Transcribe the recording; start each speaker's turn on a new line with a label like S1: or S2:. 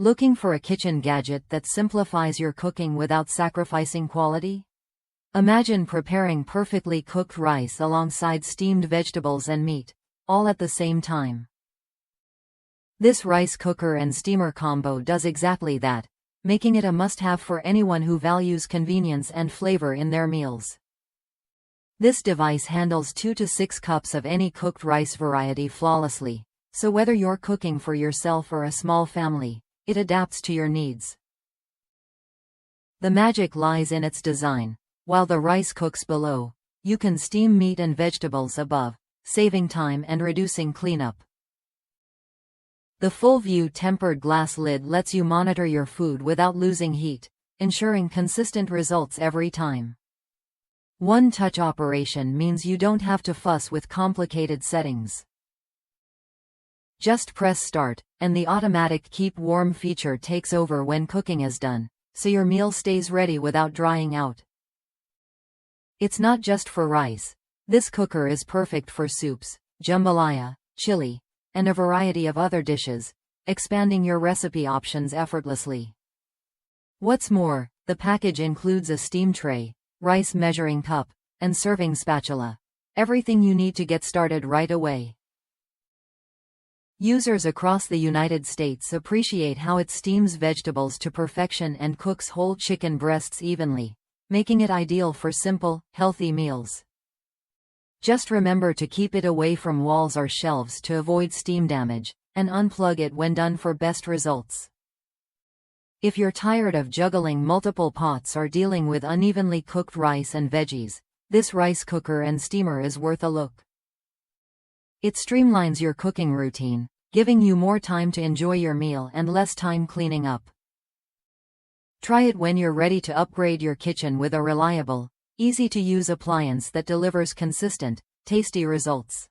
S1: Looking for a kitchen gadget that simplifies your cooking without sacrificing quality? Imagine preparing perfectly cooked rice alongside steamed vegetables and meat, all at the same time. This rice cooker and steamer combo does exactly that, making it a must-have for anyone who values convenience and flavor in their meals. This device handles 2 to 6 cups of any cooked rice variety flawlessly, so whether you're cooking for yourself or a small family, it adapts to your needs. The magic lies in its design. While the rice cooks below, you can steam meat and vegetables above, saving time and reducing cleanup. The full-view tempered glass lid lets you monitor your food without losing heat, ensuring consistent results every time. One-touch operation means you don't have to fuss with complicated settings. Just press start, and the automatic keep warm feature takes over when cooking is done, so your meal stays ready without drying out. It's not just for rice. This cooker is perfect for soups, jambalaya, chili, and a variety of other dishes, expanding your recipe options effortlessly. What's more, the package includes a steam tray, rice measuring cup, and serving spatula. Everything you need to get started right away. Users across the United States appreciate how it steams vegetables to perfection and cooks whole chicken breasts evenly, making it ideal for simple, healthy meals. Just remember to keep it away from walls or shelves to avoid steam damage, and unplug it when done for best results. If you're tired of juggling multiple pots or dealing with unevenly cooked rice and veggies, this rice cooker and steamer is worth a look. It streamlines your cooking routine, giving you more time to enjoy your meal and less time cleaning up. Try it when you're ready to upgrade your kitchen with a reliable, easy-to-use appliance that delivers consistent, tasty results.